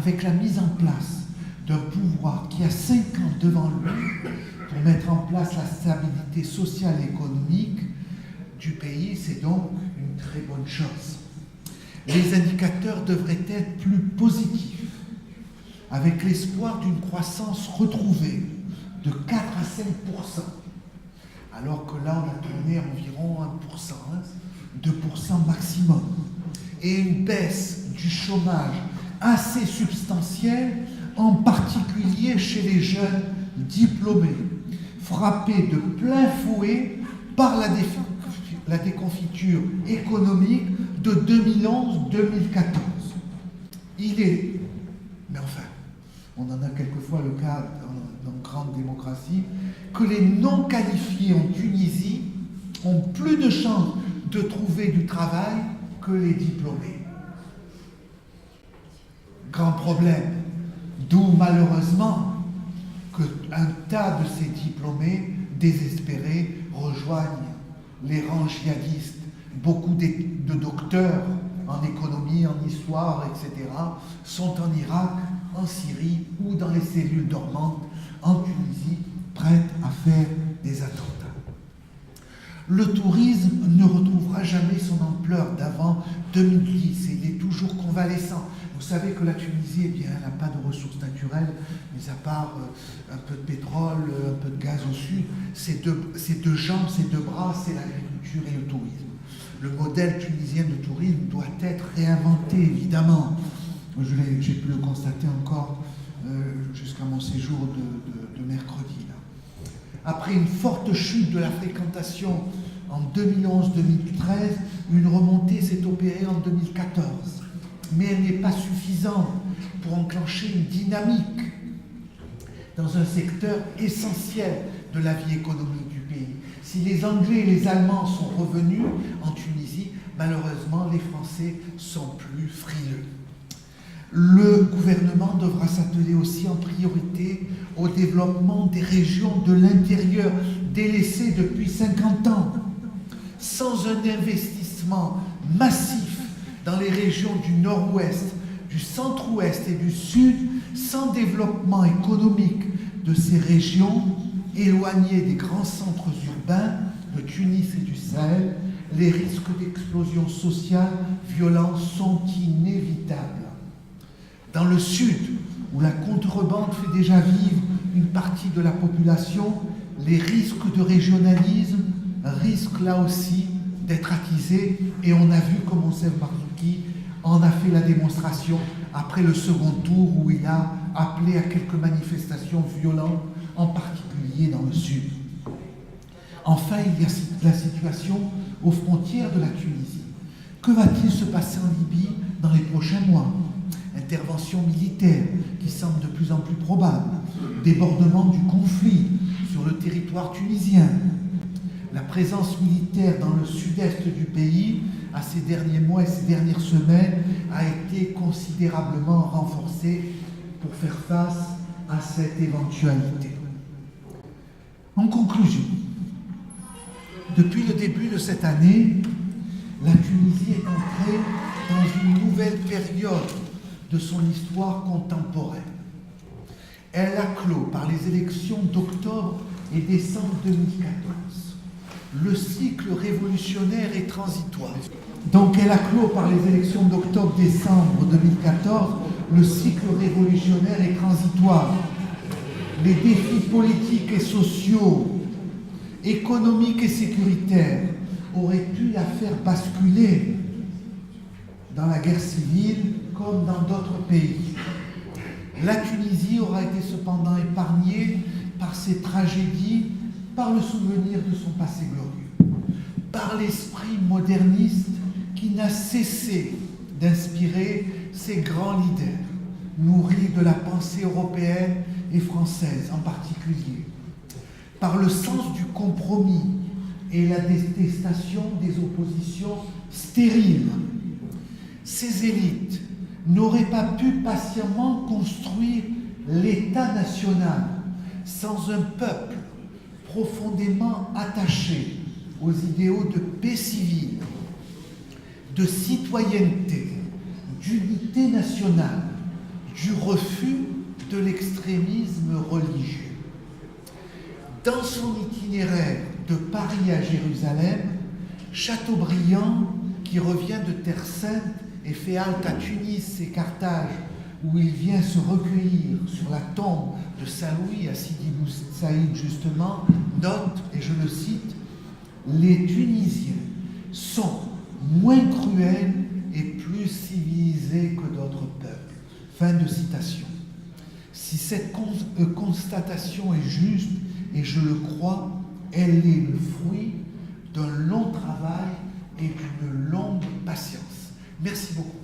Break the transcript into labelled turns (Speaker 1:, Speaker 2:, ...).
Speaker 1: avec la mise en place d'un pouvoir qui a 5 ans devant lui pour mettre en place la stabilité sociale et économique du pays, c'est donc une très bonne chose. Les indicateurs devraient être plus positifs, avec l'espoir d'une croissance retrouvée de 4 à 5%, alors que là on a tourné environ 1%, 2% maximum, et une baisse du chômage assez substantielle, en particulier chez les jeunes diplômés, frappés de plein fouet par la déconfiture économique de 2011-2014. Mais enfin, on en a quelquefois le cas dans grande démocratie, que les non qualifiés en Tunisie ont plus de chances de trouver du travail que les diplômés. Grand problème, d'où malheureusement qu'un tas de ces diplômés désespérés rejoignent les rangs djihadistes. Beaucoup de docteurs en économie, en histoire, etc., sont en Irak, en Syrie ou dans les cellules dormantes en Tunisie, prêtes à faire des attentats. Le tourisme ne retrouvera jamais son ampleur d'avant 2010 et il est toujours convalescent. Vous savez que la Tunisie, eh bien, elle n'a pas de ressources naturelles, mis à part un peu de pétrole, un peu de gaz au sud. Ses deux jambes, ses deux bras, c'est l'agriculture et le tourisme. Le modèle tunisien de tourisme doit être réinventé, évidemment. J'ai pu le constater encore jusqu'à mon séjour de mercredi. Là. Après une forte chute de la fréquentation en 2011-2013, une remontée s'est opérée en 2014. Mais elle n'est pas suffisante pour enclencher une dynamique dans un secteur essentiel de la vie économique du pays. Si les Anglais et les Allemands sont revenus en Tunisie, malheureusement, les Français sont plus frileux. Le gouvernement devra s'atteler aussi en priorité au développement des régions de l'intérieur, délaissées depuis 50 ans. Sans un investissement massif dans les régions du nord-ouest, du centre-ouest et du sud, sans développement économique de ces régions éloignées des grands centres urbains de Tunis et du Sahel, les risques d'explosion sociale violente sont inévitables. Dans le sud, où la contrebande fait déjà vivre une partie de la population, les risques de régionalisme risquent là aussi d'être attisés, et on a vu comment Monsef Marzouki en a fait la démonstration après le second tour où il a appelé à quelques manifestations violentes, en particulier dans le sud. Enfin, il y a la situation aux frontières de la Tunisie. Que va-t-il se passer en Libye dans les prochains mois? Intervention militaire qui semble de plus en plus probable, débordement du conflit sur le territoire tunisien. La présence militaire dans le sud-est du pays, à ces derniers mois et ces dernières semaines, a été considérablement renforcée pour faire face à cette éventualité. En conclusion, depuis le début de cette année, la Tunisie est entrée dans une nouvelle période de son histoire contemporaine. Elle a clos par les élections d'octobre et décembre 2014. Le cycle révolutionnaire est transitoire. Donc elle a clos par les élections d'octobre-décembre 2014. Le cycle révolutionnaire est transitoire. Les défis politiques et sociaux, économiques et sécuritaires auraient pu la faire basculer dans la guerre civile comme dans d'autres pays. La Tunisie aura été cependant épargnée par ces tragédies, par le souvenir de son passé glorieux, par l'esprit moderniste qui n'a cessé d'inspirer ces grands leaders, nourris de la pensée européenne et française en particulier, par le sens du compromis et la détestation des oppositions stériles. Ces élites n'auraient pas pu patiemment construire l'État national sans un peuple profondément attaché aux idéaux de paix civile, de citoyenneté, d'unité nationale, du refus de l'extrémisme religieux. Dans son itinéraire de Paris à Jérusalem, Chateaubriand, qui revient de Terre Sainte et fait halte à Tunis et Carthage, où il vient se recueillir sur la tombe de Saint-Louis à Sidi Bou Saïd justement, note, et je le cite, « Les Tunisiens sont moins cruels et plus civilisés que d'autres peuples. » Fin de citation. Si cette constatation est juste, et je le crois, elle est le fruit d'un long travail et d'une longue patience. Merci beaucoup.